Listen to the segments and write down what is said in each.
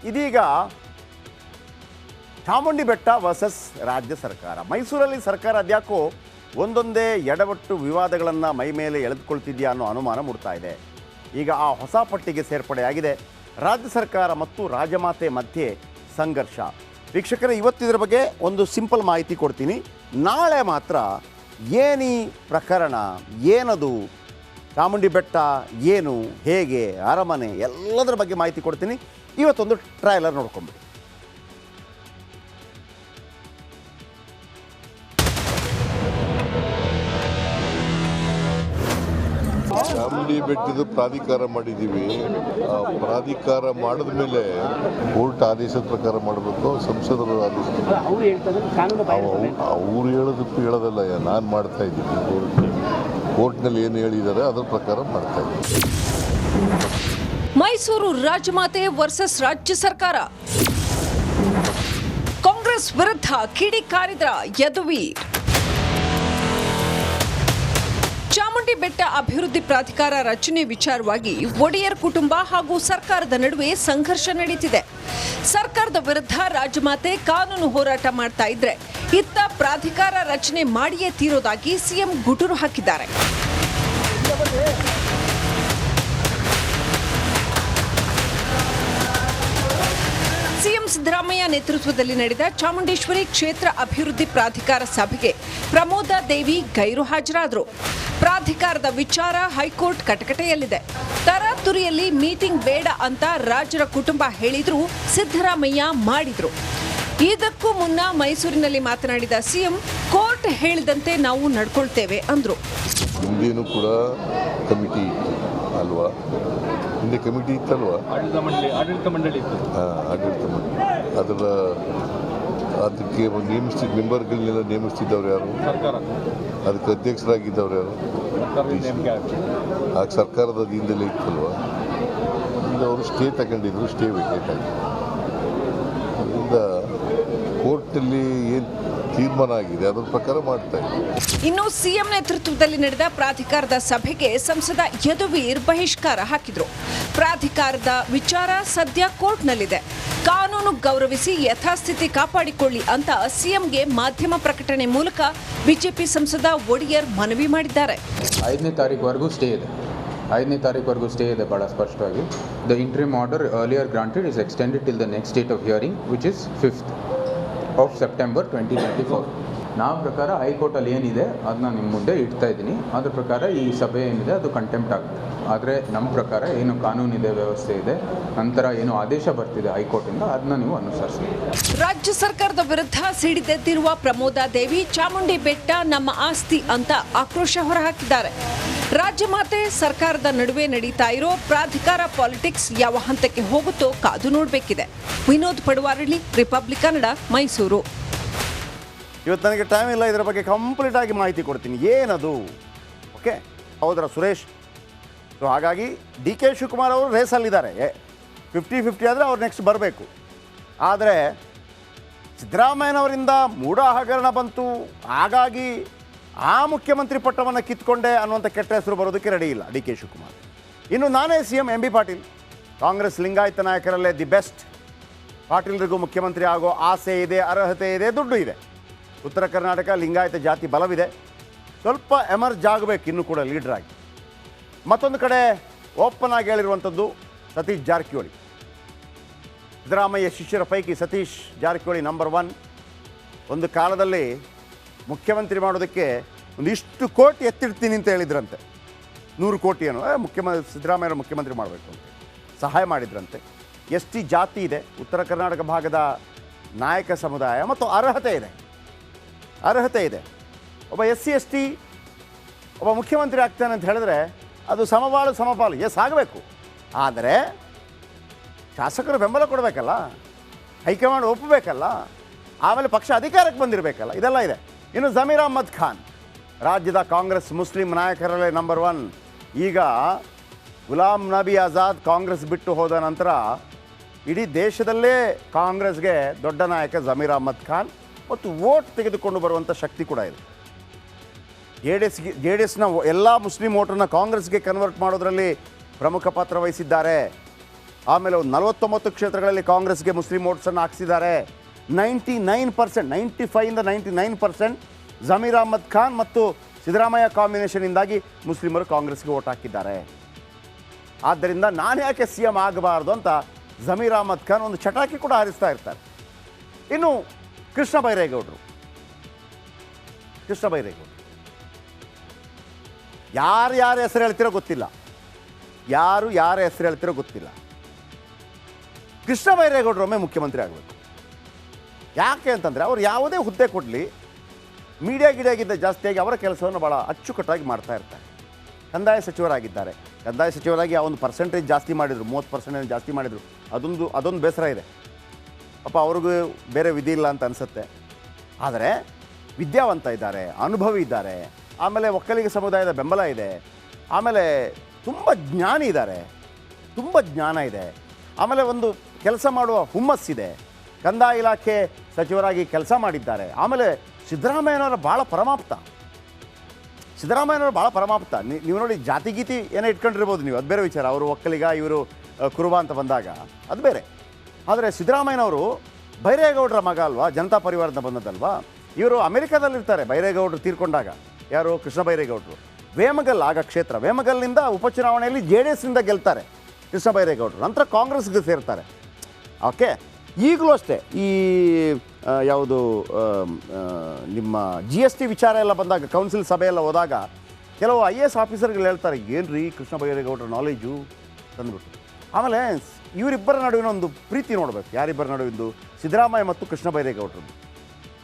ಇದೀಗ ಚಾಮುಂಡಿ ಬೆಟ್ಟ ವರ್ಸಸ್ ರಾಜ್ಯ ಸರ್ಕಾರ. ಮೈಸೂರಲ್ಲಿ ಸರ್ಕಾರ ಅದ್ಯಾಕೋ ಒಂದೊಂದೇ ಎಡವಟ್ಟು ವಿವಾದಗಳನ್ನು ಮೈ ಮೇಲೆ ಎಳೆದುಕೊಳ್ತಿದೆಯಾ ಅನ್ನೋ ಅನುಮಾನ ಮೂಡ್ತಾ ಇದೆ. ಈಗ ಆ ಹೊಸ ಪಟ್ಟಿಗೆ ಸೇರ್ಪಡೆಯಾಗಿದೆ ರಾಜ್ಯ ಸರ್ಕಾರ ಮತ್ತು ರಾಜಮಾತೆ ಮಧ್ಯೆ ಸಂಘರ್ಷ. ವೀಕ್ಷಕರೇ, ಇವತ್ತಿದ್ರ ಬಗ್ಗೆ ಒಂದು ಸಿಂಪಲ್ ಮಾಹಿತಿ ಕೊಡ್ತೀನಿ. ನಾಳೆ ಮಾತ್ರ ಏನೀ ಪ್ರಕರಣ, ಏನದು, ಚಾಮುಂಡಿ ಬೆಟ್ಟ ಏನು, ಹೇಗೆ, ಅರಮನೆ, ಎಲ್ಲದರ ಬಗ್ಗೆ ಮಾಹಿತಿ ಕೊಡ್ತೀನಿ. ಇವತ್ತೊಂದು ಟ್ರೈಲರ್ ನೋಡ್ಕೊಂಬಿಡಿ. ಚಾಮುಂಡಿ ಬೆಟ್ಟದ ಪ್ರಾಧಿಕಾರ ಮಾಡಿದ್ದೀವಿ. ಪ್ರಾಧಿಕಾರ ಮಾಡಿದ ಮೇಲೆ ಕೋರ್ಟ್ ಆದೇಶದ ಪ್ರಕಾರ ಮಾಡಬೇಕು, ಸಂಸದರು ಆದೇಶ. ಅವ್ರು ಹೇಳೋದಕ್ಕೂ ಹೇಳೋದಲ್ಲ, ನಾನು ಮಾಡ್ತಾ ಇದ್ದೀನಿ. ಕೋರ್ಟ್ನಲ್ಲಿ ಏನು ಹೇಳಿದ್ದಾರೆ ಅದರ ಪ್ರಕಾರ ಮಾಡ್ತಾ ಇದ್ದೀನಿ. ಮೈಸೂರು ರಾಜಮಾತೆ ವರ್ಸಸ್ ರಾಜ್ಯ ಸರ್ಕಾರ. ಕಾಂಗ್ರೆಸ್ ವಿರುದ್ಧ ಕಿಡಿಕಾರಿದ್ರ ಯದುವೀರ್. ಚಾಮುಂಡಿ ಬೆಟ್ಟ ಅಭಿವೃದ್ಧಿ ಪ್ರಾಧಿಕಾರ ರಚನೆ ವಿಚಾರವಾಗಿ ಒಡೆಯರ್ ಕುಟುಂಬ ಹಾಗೂ ಸರ್ಕಾರದ ನಡುವೆ ಸಂಘರ್ಷ ನಡೀತಿದೆ. ಸರ್ಕಾರದ ವಿರುದ್ಧ ರಾಜಮಾತೆ ಕಾನೂನು ಹೋರಾಟ ಮಾಡ್ತಾ ಇದ್ರೆ, ಇತ್ತ ಪ್ರಾಧಿಕಾರ ರಚನೆ ಮಾಡಿಯೇ ತೀರೋದಾಗಿ ಸಿಎಂ ಗುಟುರು ಹಾಕಿದ್ದಾರೆ. ಸಿಎಂ ಸಿದ್ದರಾಮಯ್ಯ ನೇತೃತ್ವದಲ್ಲಿ ನಡೆದ ಚಾಮುಂಡೇಶ್ವರಿ ಕ್ಷೇತ್ರ ಅಭಿವೃದ್ಧಿ ಪ್ರಾಧಿಕಾರ ಸಭೆಗೆ ಪ್ರಮೋದಾ ದೇವಿ ಗೈರು ಹಾಜರಾದರು. ಪ್ರಾಧಿಕಾರದ ವಿಚಾರ ಹೈಕೋರ್ಟ್ ಕಟಕಟೆಯಲ್ಲಿದೆ. ತರಾತುರಿಯಲ್ಲಿ ಮೀಟಿಂಗ್ ಬೇಡ ಅಂತ ರಾಜರ ಕುಟುಂಬ ಹೇಳಿದ್ರು, ಸಿದ್ದರಾಮಯ್ಯ ಮಾಡಿದ್ರು. ಇದಕ್ಕೂ ಮುನ್ನ ಮೈಸೂರಿನಲ್ಲಿ ಮಾತನಾಡಿದ ಸಿಎಂ, ಕೋರ್ಟ್ ಹೇಳಿದಂತೆ ನಾವು ನಡ್ಕೊಳ್ತೇವೆ ಅಂದ್ರು. ಹಿಂದೇನು ಕೂಡ ಕಮಿಟಿ ಇತ್ತು ಅಲ್ವಾ? ಹಿಂದೆ ಕಮಿಟಿ ಇತ್ತಲ್ವಾ? ಆಡಳಿತ ಮಂಡಳಿ ಅದಕ್ಕೆ ನೇಮಿಸಿದ ಮೆಂಬರ್ಗಳನ್ನೆಲ್ಲ ನೇಮಿಸ್ತಿದ್ದವ್ರು ಯಾರು? ಅದಕ್ಕೆ ಅಧ್ಯಕ್ಷರಾಗಿದ್ದವ್ರು ಯಾರು? ಆಗ ಸರ್ಕಾರದ ಅಧೀನದಲ್ಲೇ ಇತ್ತಲ್ವಾ? ಈಗ ಅವರು ಸ್ಟೇ ತಗೊಂಡಿದ್ರು, ಸ್ಟೇ ವೇಕೇಟ್ ಆಗಿದೆ. ಅದರಿಂದ ಕೋರ್ಟಲ್ಲಿ ಏನು ತೀರ್ಮಾನ ಆಗಿದೆ ಅದರ ಪ್ರಕಾರ ಮಾಡ್ತಾ ಇದ್ದಾರೆ. ಇನ್ನು ಸಿಎಂ ನೇತೃತ್ವದಲ್ಲಿ ನಡೆದ ಪ್ರಾಧಿಕಾರದ ಸಭೆಗೆ ಸಂಸದ ಯದುವೀರ್ ಬಹಿಷ್ಕಾರ ಹಾಕಿದ್ರು. ಪ್ರಾಧಿಕಾರದ ವಿಚಾರ ಸದ್ಯ ಕೋರ್ಟ್ನಲ್ಲಿದೆ. ಕಾನೂನು ಗೌರವಿಸಿ ಯಥಾಸ್ಥಿತಿ ಕಾಪಾಡಿಕೊಳ್ಳಿ ಅಂತ ಸಿಎಂಗೆ ಮಾಧ್ಯಮ ಪ್ರಕಟಣೆ ಮೂಲಕ ಬಿಜೆಪಿ ಸಂಸದ ಒಡೆಯರ್ ಮನವಿ ಮಾಡಿದ್ದಾರೆ. 5ನೇ ತಾರೀಕುವರೆಗೂ ಸ್ಟೇ ಇದೆ. 5ನೇ ತಾರೀಕುವರೆಗೂ ಸ್ಟೇ ಇದೆ ಭಾಳ ಸ್ಪಷ್ಟವಾಗಿ. The interim order earlier granted is extended till the next date of hearing which is 5th of September 2024. ನಾವು ಪ್ರಕಾರ ಹೈಕೋರ್ಟಲ್ಲಿ ಏನಿದೆ ಅದನ್ನ ನಿಮ್ಮ ಮುಂದೆ ಇಡ್ತಾ ಇದ್ದೀನಿ. ಅದ್ರ ಪ್ರಕಾರ ಈ ಸಭೆ ಏನಿದೆ ಅದು ಕಂಟೆಂಪ್ಟ್ ಆಗುತ್ತೆ. ಆದರೆ ನಮ್ಮ ಪ್ರಕಾರ ಏನು ಕಾನೂನಿದೆ, ವ್ಯವಸ್ಥೆ ಇದೆ, ನಂತರ ಏನು ಆದೇಶ ಬರ್ತಿದೆ ಹೈಕೋರ್ಟಿಂದ ಅದನ್ನ ನೀವು ಅನುಸರಿಸಿ. ರಾಜ್ಯ ಸರ್ಕಾರದ ವಿರುದ್ಧ ಸಿಡಿದೆದ್ದಿರುವ ಪ್ರಮೋದಾ ದೇವಿ, ಚಾಮುಂಡಿ ಬೆಟ್ಟ ನಮ್ಮ ಆಸ್ತಿ ಅಂತ ಆಕ್ರೋಶ ಹೊರಹಾಕಿದ್ದಾರೆ. ರಾಜ್ಯಮಾತೆ ಸರ್ಕಾರದ ನಡುವೆ ನಡೀತಾ ಇರೋ ಪ್ರಾಧಿಕಾರ ಪಾಲಿಟಿಕ್ಸ್ ಯಾವ ಹಂತಕ್ಕೆ ಹೋಗುತ್ತೋ ಕಾದು ನೋಡಬೇಕಿದೆ. ವಿನೋದ್ ಪಡುವಾರಳ್ಳಿ, ರಿಪಬ್ಲಿಕ್ ಕನ್ನಡ, ಮೈಸೂರು. ಇವತ್ತು ನನಗೆ ಟೈಮ್ ಇಲ್ಲ, ಇದರ ಬಗ್ಗೆ ಕಂಪ್ಲೀಟ್ ಆಗಿ ಮಾಹಿತಿ ಕೊಡ್ತೀನಿ. ಏನದು? ಓಕೆ, ಹೌದರ ಸುರೇಶ್? ಸೊ ಹಾಗಾಗಿ DK ಶಿವಕುಮಾರ್ ಅವರು ರೇಸಲ್ಲಿದ್ದಾರೆ. 50-50 ಆದರೆ ಅವ್ರು ನೆಕ್ಸ್ಟ್ ಬರಬೇಕು. ಆದರೆ ಸಿದ್ದರಾಮಯ್ಯನವರಿಂದ ಮೂಢ ಹಗರಣ ಬಂತು, ಹಾಗಾಗಿ ಆ ಮುಖ್ಯಮಂತ್ರಿ ಪಟ್ಟವನ್ನು ಕಿತ್ಕೊಂಡೆ ಅನ್ನುವಂಥ ಕೆಟ್ಟ ಹೆಸರು ಬರೋದಕ್ಕೆ ರೆಡಿ ಇಲ್ಲ DK ಶಿವಕುಮಾರ್. ಇನ್ನು ನಾನೇ CM MB ಪಾಟೀಲ್, ಕಾಂಗ್ರೆಸ್ ಲಿಂಗಾಯತ ನಾಯಕರಲ್ಲೇ ದಿ ಬೆಸ್ಟ್. ಪಾಟೀಲ್ರಿಗೂ ಮುಖ್ಯಮಂತ್ರಿ ಆಗೋ ಆಸೆ ಇದೆ, ಅರ್ಹತೆ ಇದೆ, ದುಡ್ಡು ಇದೆ. ಉತ್ತರ ಕರ್ನಾಟಕ ಲಿಂಗಾಯತ ಜಾತಿ ಬಲವಿದೆ. ಸ್ವಲ್ಪ ಎಮರ್ಜ್ ಆಗಬೇಕು ಇನ್ನೂ ಕೂಡ ಲೀಡ್ರಾಗಿ. ಮತ್ತೊಂದು ಕಡೆ ಓಪನ್ ಆಗಿ ಹೇಳಿರುವಂಥದ್ದು ಸತೀಶ್ ಜಾರಕಿಹೊಳಿ. ಸಿದ್ದರಾಮಯ್ಯ ಶಿಷ್ಯರ ಪೈಕಿ ಸತೀಶ್ ಜಾರಕಿಹೊಳಿ ನಂಬರ್ 1. ಒಂದು ಕಾಲದಲ್ಲಿ ಮುಖ್ಯಮಂತ್ರಿ ಮಾಡೋದಕ್ಕೆ ಒಂದಿಷ್ಟು ಕೋಟಿ ಎತ್ತಿಡ್ತೀನಿ ಅಂತ ಹೇಳಿದ್ರಂತೆ. 100 ಕೋಟಿಯನ್ನು ಸಿದ್ದರಾಮಯ್ಯರು ಮುಖ್ಯಮಂತ್ರಿ ಮಾಡಬೇಕು ಅಂತ ಸಹಾಯ ಮಾಡಿದ್ರಂತೆ. ST ಜಾತಿ ಇದೆ, ಉತ್ತರ ಕರ್ನಾಟಕ ಭಾಗದ ನಾಯಕ ಸಮುದಾಯ ಮತ್ತು ಅರ್ಹತೆ ಇದೆ. ಒಬ್ಬ SC ST ಒಬ್ಬ ಮುಖ್ಯಮಂತ್ರಿ ಆಗ್ತಾನೆ ಅಂತ ಹೇಳಿದ್ರೆ ಅದು ಸಮಪಾಲು ಎಸ್ ಆಗಬೇಕು. ಆದರೆ ಶಾಸಕರು ಬೆಂಬಲ ಕೊಡಬೇಕಲ್ಲ, ಹೈಕಮಾಂಡ್ ಒಪ್ಪಬೇಕಲ್ಲ, ಆಮೇಲೆ ಪಕ್ಷ ಅಧಿಕಾರಕ್ಕೆ ಬಂದಿರಬೇಕಲ್ಲ, ಇದೆಲ್ಲ ಇದೆ. ಇನ್ನು ಜಮೀರ್ ಅಹ್ಮದ್ ಖಾನ್, ರಾಜ್ಯದ ಕಾಂಗ್ರೆಸ್ ಮುಸ್ಲಿಂ ನಾಯಕರಲ್ಲೇ ನಂಬರ್ 1. ಈಗ ಗುಲಾಂ ನಬಿ ಆಜಾದ್ ಕಾಂಗ್ರೆಸ್ ಬಿಟ್ಟು ಹೋದ ನಂತರ ಇಡೀ ದೇಶದಲ್ಲೇ ಕಾಂಗ್ರೆಸ್ಗೆ ದೊಡ್ಡ ನಾಯಕ ಜಮೀರ್ ಅಹ್ಮದ್ ಖಾನ್ ಮತ್ತು ವೋಟ್ ತೆಗೆದುಕೊಂಡು ಬರುವಂಥ ಶಕ್ತಿ ಕೂಡ ಇದೆ. ಜೆ ಡಿ ಎಸ್ನ ಎಲ್ಲ ಮುಸ್ಲಿಂ ವೋಟನ್ನು ಕಾಂಗ್ರೆಸ್ಗೆ ಕನ್ವರ್ಟ್ ಮಾಡೋದರಲ್ಲಿ ಪ್ರಮುಖ ಪಾತ್ರ ವಹಿಸಿದ್ದಾರೆ. ಆಮೇಲೆ ಒಂದು 49 ಕ್ಷೇತ್ರಗಳಲ್ಲಿ ಕಾಂಗ್ರೆಸ್ಗೆ ಮುಸ್ಲಿಂ ವೋಟ್ಸನ್ನು ಹಾಕ್ಸಿದ್ದಾರೆ. 99%, 95ಇಂದ 99% ಜಮೀರ್ ಅಹ್ಮದ್ ಖಾನ್ ಮತ್ತು ಸಿದ್ದರಾಮಯ್ಯ ಕಾಂಬಿನೇಷನಿಂದಾಗಿ ಮುಸ್ಲಿಮರು ಕಾಂಗ್ರೆಸ್ಗೆ ವೋಟ್ ಹಾಕಿದ್ದಾರೆ. ಆದ್ದರಿಂದ ನಾನು ಯಾಕೆ ಸಿ ಎಂ ಆಗಬಾರ್ದು ಅಂತ ಜಮೀರ್ ಅಹ್ಮದ್ ಖಾನ್ ಒಂದು ಚಟಾಕಿ ಕೂಡ ಹಾರಿಸ್ತಾ ಇರ್ತಾರೆ. ಇನ್ನು ಕೃಷ್ಣ ಬೈರೇಗೌಡರು ಯಾರ ಹೆಸರು ಹೇಳ್ತಿರೋ ಗೊತ್ತಿಲ್ಲ, ಯಾರ ಹೆಸರು ಹೇಳ್ತಿರೋ ಗೊತ್ತಿಲ್ಲ. ಕೃಷ್ಣ ಬೈರೇಗೌಡರೊಮ್ಮೆ ಮುಖ್ಯಮಂತ್ರಿ ಆಗಬೇಕು. ಯಾಕೆ ಅಂತಂದರೆ ಅವ್ರು ಯಾವುದೇ ಹುದ್ದೆ ಕೊಡಲಿ ಮೀಡಿಯಾಗಿದ್ದ ಜಾಸ್ತಿಯಾಗಿ ಅವರ ಕೆಲಸವನ್ನು ಭಾಳ ಅಚ್ಚುಕಟ್ಟಾಗಿ ಮಾಡ್ತಾ ಇರ್ತಾರೆ. ಕಂದಾಯ ಸಚಿವರಾಗಿದ್ದಾರೆ, ಕಂದಾಯ ಸಚಿವರಾಗಿ ಆ ಒಂದು ಪರ್ಸೆಂಟೇಜ್ ಜಾಸ್ತಿ ಮಾಡಿದರು, 30% ಜಾಸ್ತಿ ಮಾಡಿದರು. ಅದೊಂದು ಬೇಸರ ಇದೆ ಪಾಪ, ಅವ್ರಿಗೂ ಬೇರೆ ವಿಧಿ ಇಲ್ಲ ಅಂತ ಅನಿಸುತ್ತೆ. ಆದರೆ ವಿದ್ಯಾವಂತ ಇದ್ದಾರೆ, ಅನುಭವಿ ಇದ್ದಾರೆ, ಆಮೇಲೆ ಒಕ್ಕಲಿಗ ಸಮುದಾಯದ ಬೆಂಬಲ ಇದೆ, ಆಮೇಲೆ ತುಂಬ ಜ್ಞಾನಿ ಇದ್ದಾರೆ, ತುಂಬ ಜ್ಞಾನ ಇದೆ, ಆಮೇಲೆ ಒಂದು ಕೆಲಸ ಮಾಡುವ ಹುಮ್ಮಸ್ಸಿದೆ. ಕಂದಾಯ ಇಲಾಖೆ ಸಚಿವರಾಗಿ ಕೆಲಸ ಮಾಡಿದ್ದಾರೆ. ಆಮೇಲೆ ಸಿದ್ದರಾಮಯ್ಯನವರ ಭಾಳ ಪರಮಾಪ್ತ. ನೀವು ನೋಡಿ, ಜಾತಿ ಗೀತಿ ಏನೋ ಇಟ್ಕೊಂಡಿರ್ಬೋದು ನೀವು, ಅದು ಬೇರೆ ವಿಚಾರ. ಅವರು ಒಕ್ಕಲಿಗ, ಇವರು ಕುರುಬ ಅಂತ ಬಂದಾಗ ಅದು ಬೇರೆ. ಆದರೆ ಸಿದ್ದರಾಮಯ್ಯನವರು ಬೈರೇಗೌಡರ ಮಗ ಅಲ್ವಾ, ಜನತಾ ಪರಿವಾರದಿಂದ ಬಂದದ್ದಲ್ವಾ. ಇವರು ಅಮೆರಿಕಾದಲ್ಲಿರ್ತಾರೆ ಬೈರೇಗೌಡರು ತೀರ್ಕೊಂಡಾಗ. ಯಾರು? ಕೃಷ್ಣ ಬೈರೇಗೌಡರು. ವೇಮಗಲ್ ಆಗ ಕ್ಷೇತ್ರ, ವೇಮಗಲ್ನಿಂದ ಉಪಚುನಾವಣೆಯಲ್ಲಿ JDSನಿಂದ ಗೆಲ್ತಾರೆ ಕೃಷ್ಣ ಬೈರೇಗೌಡರು. ನಂತರ ಕಾಂಗ್ರೆಸ್ಗೆ ಸೇರ್ತಾರೆ. ಓಕೆ, ಈಗಲೂ ಅಷ್ಟೇ ಈ ಯಾವುದು ನಿಮ್ಮ GST ವಿಚಾರ ಎಲ್ಲ ಬಂದಾಗ, ಕೌನ್ಸಿಲ್ ಸಭೆ ಎಲ್ಲ ಹೋದಾಗ ಕೆಲವು IAS ಆಫೀಸರ್ಗಳು ಹೇಳ್ತಾರೆ, ಏನು ರೀ ಕೃಷ್ಣ ಬೈರೇಗೌಡರ ನಾಲೆಜು ತಂದುಬಿಟ್ಟು. ಆಮೇಲೆ ಇವರಿಬ್ಬರ ನಡುವಿನ ಒಂದು ಪ್ರೀತಿ ನೋಡಬೇಕು. ಯಾರಿಬ್ಬರ ನಡುವಿಂದು? ಸಿದ್ದರಾಮಯ್ಯ ಮತ್ತು ಕೃಷ್ಣ ಬೈರೇಗೌಡರದ್ದು.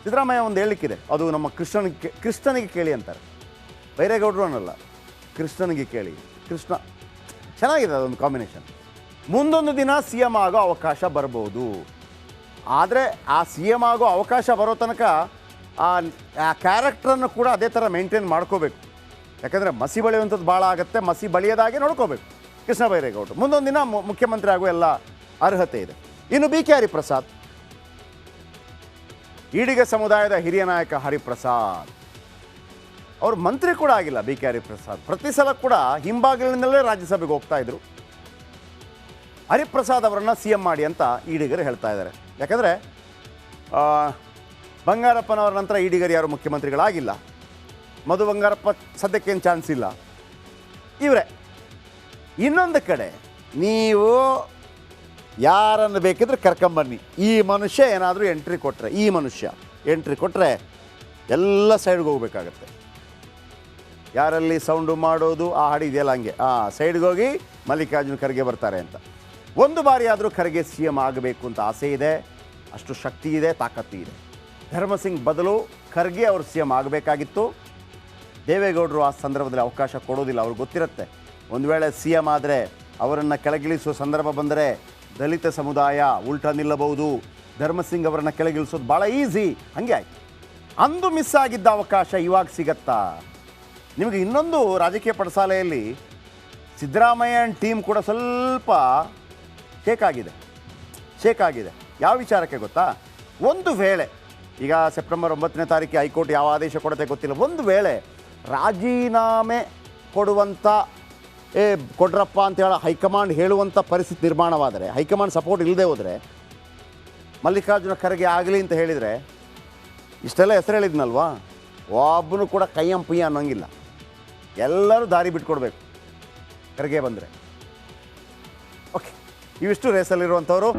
ಸಿದ್ದರಾಮಯ್ಯ ಒಂದು ಹೇಳಿಕ್ಕಿದೆ, ಅದು ನಮ್ಮ ಕೃಷ್ಣನಿಗೆ ಕೇಳಿ ಅಂತಾರೆ. ಬೈರೇಗೌಡರು ಅನ್ನಲ್ಲ, ಕೃಷ್ಣನಿಗೆ ಕೇಳಿ. ಕೃಷ್ಣ ಚೆನ್ನಾಗಿದೆ, ಅದೊಂದು ಕಾಂಬಿನೇಷನ್. ಮುಂದೊಂದು ದಿನ CM ಆಗೋ ಅವಕಾಶ ಬರ್ಬೋದು. ಆದರೆ ಆ CM ಆಗೋ ಅವಕಾಶ ಬರೋ ತನಕ ಆ ಕ್ಯಾರೆಕ್ಟ್ರನ್ನು ಕೂಡ ಅದೇ ಥರ ಮೇಂಟೈನ್ ಮಾಡ್ಕೋಬೇಕು. ಯಾಕಂದರೆ ಮಸಿ ಬಳಿಯುವಂಥದ್ದು ಭಾಳ ಆಗುತ್ತೆ, ಮಸಿ ಬಳಿಯೋದಾಗೆ ನೋಡ್ಕೋಬೇಕು ಕೃಷ್ಣ ಬೈರೇಗೌಡರು. ಮುಂದೊಂದು ದಿನ ಮುಖ್ಯಮಂತ್ರಿ ಆಗೋ ಎಲ್ಲ ಅರ್ಹತೆ ಇದೆ. ಇನ್ನು BK ಹರಿಪ್ರಸಾದ್, ಈಡಿಗ ಸಮುದಾಯದ ಹಿರಿಯ ನಾಯಕ ಹರಿಪ್ರಸಾದ್, ಅವರು ಮಂತ್ರಿ ಕೂಡ ಆಗಿಲ್ಲ. BK ಹರಿಪ್ರಸಾದ್ ಪ್ರತಿ ಸಲ ಕೂಡ ಹಿಂಬಾಗಿಲಿನಿಂದಲೇ ರಾಜ್ಯಸಭೆಗೆ ಹೋಗ್ತಾ ಇದ್ರು. ಹರಿಪ್ರಸಾದ್ ಅವರನ್ನು CM ಮಾಡಿ ಅಂತ ಈಡಿಗರು ಹೇಳ್ತಾ ಇದ್ದಾರೆ. ಯಾಕಂದರೆ ಬಂಗಾರಪ್ಪನವರ ನಂತರ ಈಡಿಗರು ಯಾರು ಮುಖ್ಯಮಂತ್ರಿಗಳಾಗಿಲ್ಲ. ಮಧು ಬಂಗಾರಪ್ಪ ಸದ್ಯಕ್ಕೇನು ಚಾನ್ಸ್ ಇಲ್ಲ, ಇವರೇ. ಇನ್ನೊಂದು ಕಡೆ ನೀವು ಯಾರನ್ನು ಬೇಕಿದ್ರೆ ಕರ್ಕೊಂಬನ್ನಿ, ಈ ಮನುಷ್ಯ ಏನಾದರೂ ಎಂಟ್ರಿ ಕೊಟ್ಟರೆ ಎಲ್ಲ ಸೈಡ್ಗೆ ಹೋಗ್ಬೇಕಾಗತ್ತೆ. ಯಾರಲ್ಲಿ ಸೌಂಡು ಮಾಡೋದು ಆ ಹಾಡು ಇದೆಯಲ್ಲ ಹಂಗೆ, ಸೈಡ್ಗೆ ಹೋಗಿ ಮಲ್ಲಿಕಾರ್ಜುನ ಖರ್ಗೆ ಬರ್ತಾರೆ ಅಂತ. ಒಂದು ಬಾರಿ ಆದರೂ ಖರ್ಗೆ CM ಆಗಬೇಕು ಅಂತ ಆಸೆ ಇದೆ, ಅಷ್ಟು ಶಕ್ತಿ ಇದೆ, ತಾಕತ್ತು ಇದೆ. ಧರ್ಮಸಿಂಗ್ ಬದಲು ಖರ್ಗೆ ಅವರು CM ಆಗಬೇಕಾಗಿತ್ತು. ದೇವೇಗೌಡರು ಆ ಸಂದರ್ಭದಲ್ಲಿ ಅವಕಾಶ ಕೊಡೋದಿಲ್ಲ. ಅವ್ರಿಗೆ ಗೊತ್ತಿರುತ್ತೆ, ಒಂದು ವೇಳೆ CM ಆದರೆ ಅವರನ್ನು ಕೆಳಗಿಳಿಸುವ ಸಂದರ್ಭ ಬಂದರೆ ದಲಿತ ಸಮುದಾಯ ಉಲ್ಟಾ ನಿಲ್ಲಬಹುದು. ಧರ್ಮಸಿಂಗ್ ಅವರನ್ನು ಕೆಳಗಿಳಿಸೋದು ಭಾಳ ಈಸಿ. ಹಾಗೆ ಆಯ್ತು. ಅಂದು ಮಿಸ್ ಆಗಿದ್ದ ಅವಕಾಶ ಇವಾಗ ಸಿಗತ್ತಾ? ನಿಮಗೆ ಇನ್ನೊಂದು ರಾಜಕೀಯ ಪಡಸಾಲೆಯಲ್ಲಿ ಸಿದ್ದರಾಮಯ್ಯ ಟೀಮ್ ಕೂಡ ಸ್ವಲ್ಪ ಶೇಕ್ ಆಗಿದೆ. ಯಾವ ವಿಚಾರಕ್ಕೆ ಗೊತ್ತಾ? ಒಂದು ವೇಳೆ ಈಗ ಸೆಪ್ಟೆಂಬರ್ 9ನೇ ತಾರೀಕಿಗೆ ಹೈಕೋರ್ಟ್ ಯಾವ ಆದೇಶ ಕೊಡುತ್ತೆ ಗೊತ್ತಿಲ್ಲ. ಒಂದು ವೇಳೆ ರಾಜೀನಾಮೆ ಕೊಡುವಂಥ ಕೊಡ್ರಪ್ಪ ಅಂತ ಹೇಳಿ ಹೈಕಮಾಂಡ್ ಹೇಳುವಂಥ ಪರಿಸ್ಥಿತಿ ನಿರ್ಮಾಣವಾದರೆ, ಹೈಕಮಾಂಡ್ ಸಪೋರ್ಟ್ ಇಲ್ಲದೆ ಹೋದರೆ, ಮಲ್ಲಿಕಾರ್ಜುನ ಖರ್ಗೆ ಆಗಲಿ ಅಂತ ಹೇಳಿದರೆ, ಇಷ್ಟೆಲ್ಲ ಹೆಸರು ಹೇಳಿದ್ನಲ್ವಾ, ಒಬ್ಬನು ಕೂಡ ಕೈಯಂ ಪುಯ್ಯ ಅನ್ನೋಂಗಿಲ್ಲ. ಎಲ್ಲರೂ ದಾರಿ ಬಿಟ್ಕೊಡ್ಬೇಕು ಖರ್ಗೆ ಬಂದರೆ. ಓಕೆ, ಇವಿಷ್ಟು ರೇಸಲ್ಲಿರುವಂಥವ್ರು.